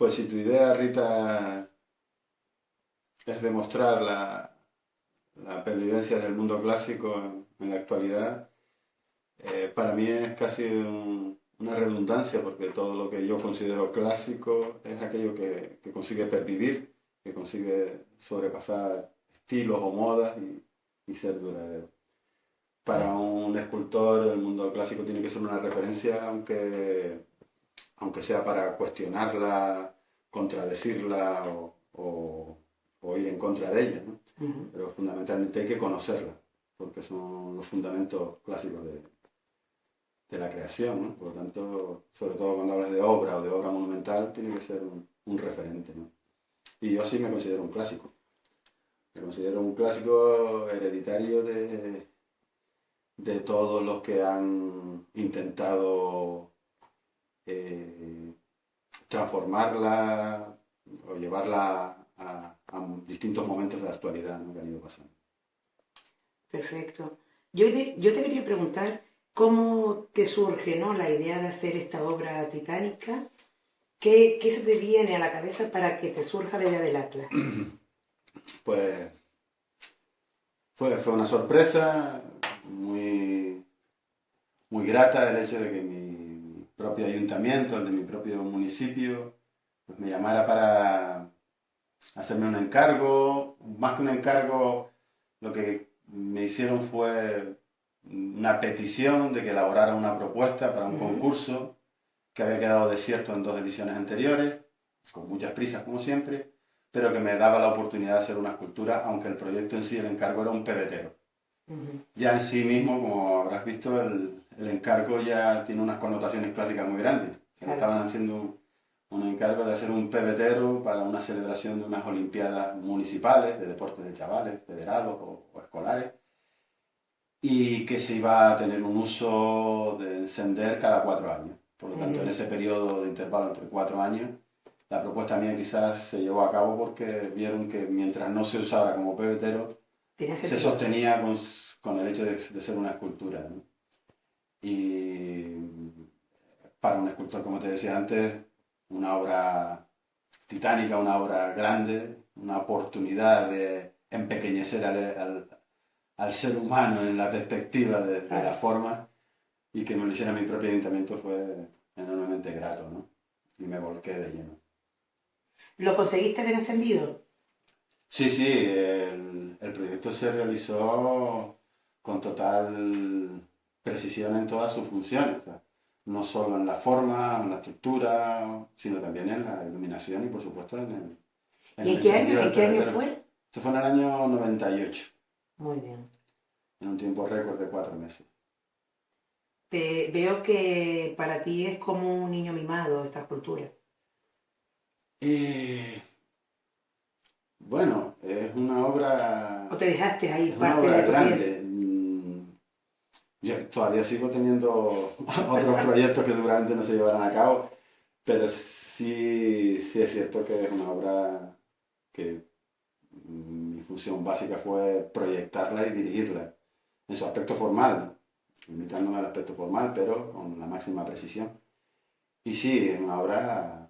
Pues si tu idea, Rita, es demostrar la pervivencia del mundo clásico en la actualidad, para mí es casi una redundancia, porque todo lo que yo considero clásico es aquello que consigue pervivir, que consigue sobrepasar estilos o modas y ser duradero. Para un escultor el mundo clásico tiene que ser una referencia, aunque sea para cuestionarla, contradecirla o ir en contra de ella, ¿no? Pero fundamentalmente hay que conocerla, porque son los fundamentos clásicos de la creación, ¿no? Por lo tanto, sobre todo cuando hablas de obra o de obra monumental, tiene que ser un referente, ¿no? Y yo sí me considero un clásico. Me considero un clásico hereditario de todos los que han intentado transformarla o llevarla a distintos momentos de la actualidad, ¿no?, que han ido pasando. Perfecto. Yo te quería preguntar cómo te surge, ¿no?, la idea de hacer esta obra titánica. ¿Qué se te viene a la cabeza para que te surja la idea del Atlas? Pues fue una sorpresa muy, muy grata el hecho de que mi propio ayuntamiento, el de mi propio municipio, pues me llamara para hacerme un encargo. Más que un encargo, lo que me hicieron fue una petición de que elaborara una propuesta para un concurso que había quedado desierto en 2 ediciones anteriores, con muchas prisas como siempre, pero que me daba la oportunidad de hacer una escultura, aunque el proyecto en sí, el encargo, era un pebetero. Ya en sí mismo, como habrás visto, el encargo ya tiene unas connotaciones clásicas muy grandes. Se me estaban haciendo un encargo de hacer un pebetero para una celebración de unas olimpiadas municipales de deportes de chavales, federados o escolares, y que se iba a tener un uso de encender cada 4 años. Por lo tanto, en ese periodo de intervalo entre 4 años, la propuesta mía quizás se llevó a cabo porque vieron que mientras no se usara como pebetero, se sostenía con el hecho de ser una escultura, ¿no? Y para un escultor, como te decía antes, una obra titánica, una obra grande, una oportunidad de empequeñecer al ser humano en la perspectiva de la forma, y que me lo hiciera mi propio ayuntamiento fue enormemente grato, ¿no? Y me volqué de lleno. ¿Lo conseguiste bien encendido? Sí, sí, el proyecto se realizó con total precisión en todas sus funciones. O sea, no solo en la forma, en la estructura, sino también en la iluminación y, por supuesto, en ¿Y el en qué año, encendido del pebetero. fue? Esto fue en el año 98, Muy bien. en un tiempo récord de 4 meses. Veo que para ti es como un niño mimado esta escultura. Y bueno, es una ¿O obra, te dejaste ahí es una parte obra de tu piel? grande. Yo todavía sigo teniendo otros proyectos que seguramente no se llevarán a cabo, pero sí, sí es cierto que es una obra que mi función básica fue proyectarla y dirigirla en su aspecto formal, limitándome al aspecto formal, pero con la máxima precisión. Y sí, es una obra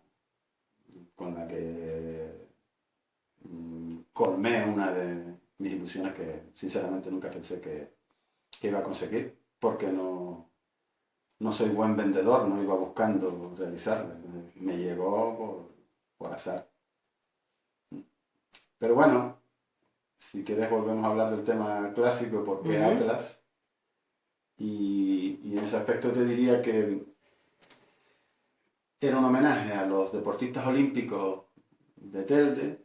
con la que colmé una de mis ilusiones que sinceramente nunca pensé que iba a conseguir, porque no soy buen vendedor, no iba buscando realizarla, me llegó por azar. Pero bueno, si quieres volvemos a hablar del tema clásico, por qué Atlas, y en ese aspecto te diría que era un homenaje a los deportistas olímpicos de Telde,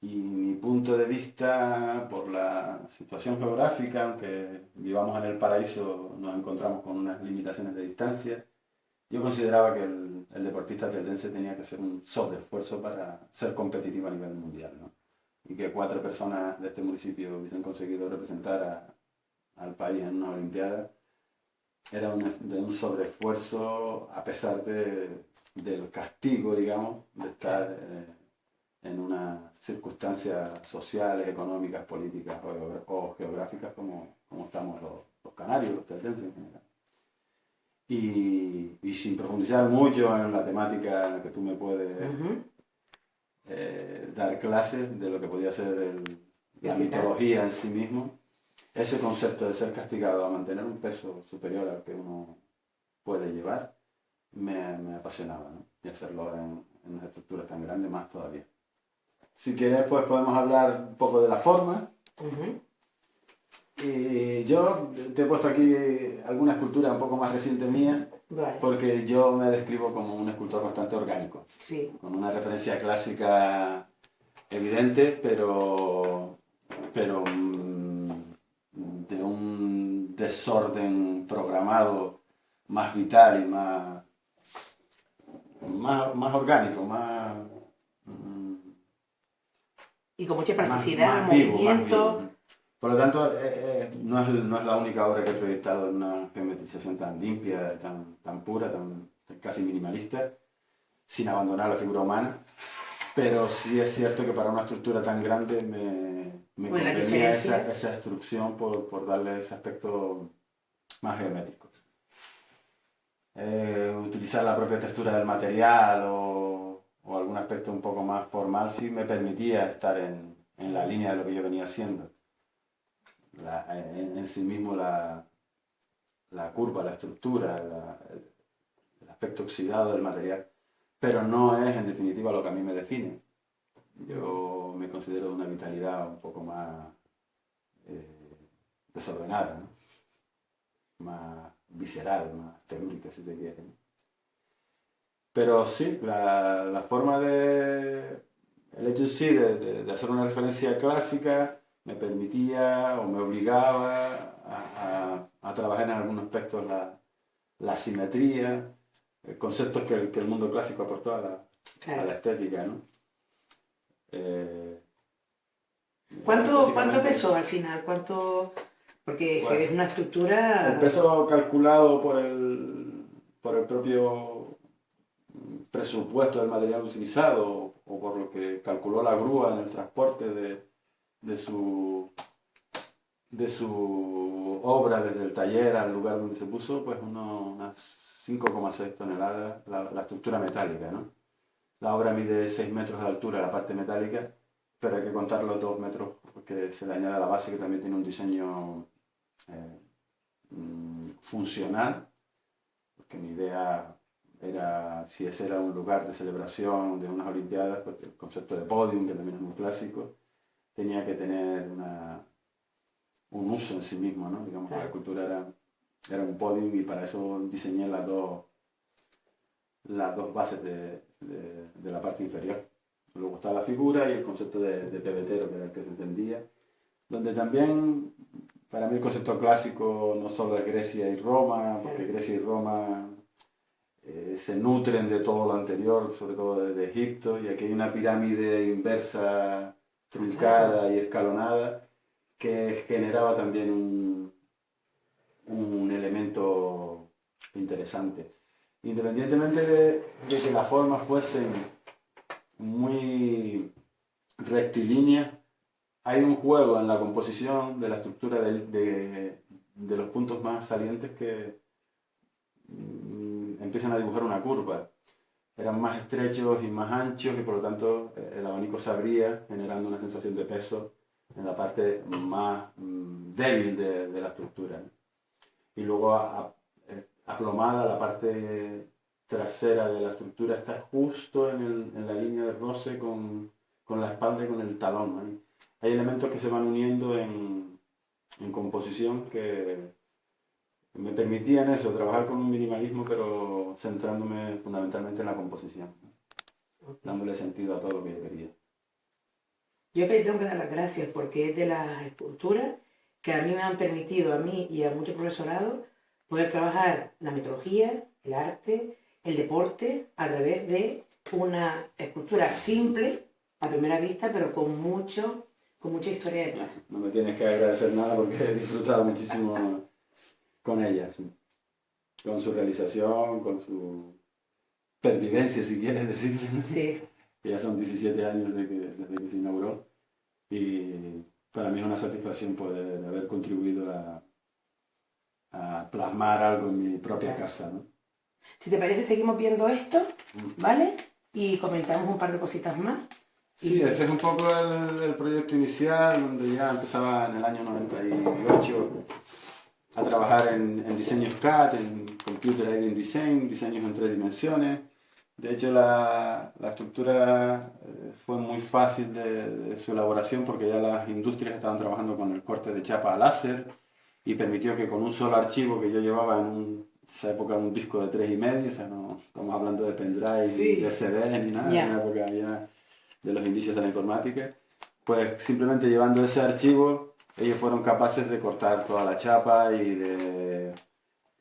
y mi punto de vista, por la situación geográfica, aunque vivamos en el paraíso, nos encontramos con unas limitaciones de distancia. Yo consideraba que el deportista teldense tenía que hacer un sobreesfuerzo para ser competitivo a nivel mundial, ¿no? Y que 4 personas de este municipio hubiesen conseguido representar al país en una Olimpiada era de un sobreesfuerzo, a pesar del castigo, digamos, de estar en unas circunstancias sociales, económicas, políticas o geográficas como estamos los canarios, los teldenses en general. y sin profundizar mucho en la temática en la que tú me puedes dar clases de lo que podía ser la mitología en sí mismo, ese concepto de ser castigado a mantener un peso superior al que uno puede llevar, me apasionaba, ¿no? Y hacerlo en unas estructuras tan grandes más todavía. Si quieres, pues podemos hablar un poco de la forma. Y yo te he puesto aquí alguna escultura un poco más reciente mía, vale. porque yo me describo como un escultor bastante orgánico, sí. con una referencia clásica evidente, pero de un desorden programado más vital y más orgánico, y con mucha plasticidad, más vivo, movimiento. Más vivo. Por lo tanto, no es la única obra que he proyectado en una geometrización tan limpia, tan pura, tan casi minimalista, sin abandonar la figura humana. Pero sí es cierto que para una estructura tan grande me convenía esa instrucción por darle ese aspecto más geométrico. Utilizar la propia textura del material o algún aspecto un poco más formal sí me permitía estar en la línea de lo que yo venía haciendo. En sí mismo la curva, la estructura, el aspecto oxidado del material, pero no es en definitiva lo que a mí me define. Yo me considero de una vitalidad un poco más desordenada, ¿no? Más visceral, más telúrica, si se quiere, ¿no? Pero sí, la forma el hecho en sí de hacer una referencia clásica me permitía o me obligaba a trabajar en algunos aspectos la simetría, conceptos que el mundo clásico aportó a la estética, ¿no? ¿Cuánto pesó al final? Porque si es una estructura... El peso calculado por el propio presupuesto del material utilizado o por lo que calculó la grúa en el transporte de su obra desde el taller al lugar donde se puso, pues unas 5,6 toneladas la estructura metálica, ¿no? La obra mide 6 metros de altura, la parte metálica, pero hay que contar los 2 metros porque se le añade a la base, que también tiene un diseño funcional, porque mi idea era, si ese era un lugar de celebración de unas Olimpiadas, pues el concepto de podium, que también es muy clásico, tenía que tener un uso en sí mismo, ¿no? Digamos que la escultura era un podium y para eso diseñé las dos bases de la parte inferior. Luego está la figura y el concepto de pebetero, que era el que se entendía, donde también para mí el concepto clásico no solo es Grecia y Roma, porque Grecia y Roma se nutren de todo lo anterior, sobre todo de Egipto, y aquí hay una pirámide inversa, truncada y escalonada, que generaba también un elemento interesante. Independientemente de que las formas fuesen muy rectilíneas, hay un juego en la composición de la estructura de los puntos más salientes que empiezan a dibujar una curva. Eran más estrechos y más anchos y por lo tanto el abanico se abría generando una sensación de peso en la parte más débil de la estructura, ¿no? Y luego aplomada la parte trasera de la estructura está justo en la línea de roce con la espalda y con el talón, ¿no? Hay elementos que se van uniendo en composición que me permitían eso, trabajar con un minimalismo, pero centrándome fundamentalmente en la composición, ¿no? Dándole sentido a todo lo que yo quería. Yo que tengo que dar las gracias porque es de las esculturas que a mí me han permitido, a mí y a mucho profesorado, poder trabajar la mitología, el arte, el deporte, a través de una escultura simple, a primera vista, pero con mucha historia detrás. No me tienes que agradecer nada porque he disfrutado muchísimo con ella, ¿sí? Con su realización, con su pervivencia, si quieres decirle, ¿no? Sí. Ya son 17 años desde que se inauguró y para mí es una satisfacción poder haber contribuido a plasmar algo en mi propia casa, ¿no? Si te parece, seguimos viendo esto, ¿vale? Y comentamos un par de cositas más. Sí, este es un poco el proyecto inicial, donde ya empezaba en el año 98 a trabajar en diseños CAD, en Computer Aided Design, diseños en 3 dimensiones. De hecho, la estructura fue muy fácil de su elaboración porque ya las industrias estaban trabajando con el corte de chapa a láser y permitió que con un solo archivo que yo llevaba esa época un disco de 3,5, o sea, no estamos hablando de pendrive, Sí. ni de CD ni nada, Ya. en una época ya de los inicios de la informática, pues simplemente llevando ese archivo ellos fueron capaces de cortar toda la chapa y de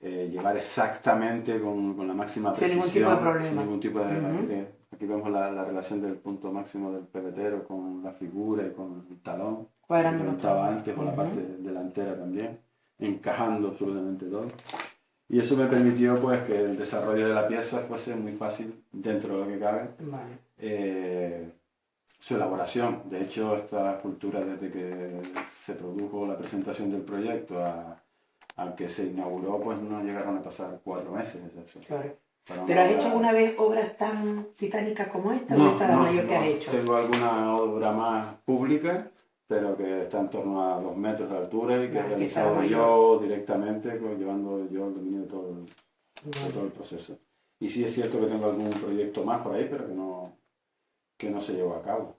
llevar exactamente con la máxima Sin precisión. ningún tipo de problema. Sin ningún tipo de... Aquí vemos la relación del punto máximo del pebetero con la figura y con el talón. Cuadrando Como los comentaba talón. antes, con la parte delantera también, encajando absolutamente todo. Y eso me permitió pues que el desarrollo de la pieza fuese muy fácil dentro de lo que cabe. Vale. Su elaboración. De hecho, esta escultura, desde que se produjo la presentación del proyecto al que se inauguró, pues no llegaron a pasar 4 meses. Eso. Claro. Para ¿Pero has obra... hecho alguna vez obras tan titánicas como esta? No, ¿O esta es la mayor que has hecho? Tengo alguna obra más pública, pero que está en torno a 2 metros de altura y que he realizado yo directamente, llevando yo el dominio de todo el proceso. Y sí es cierto que tengo algún proyecto más por ahí, pero que no se llevó a cabo.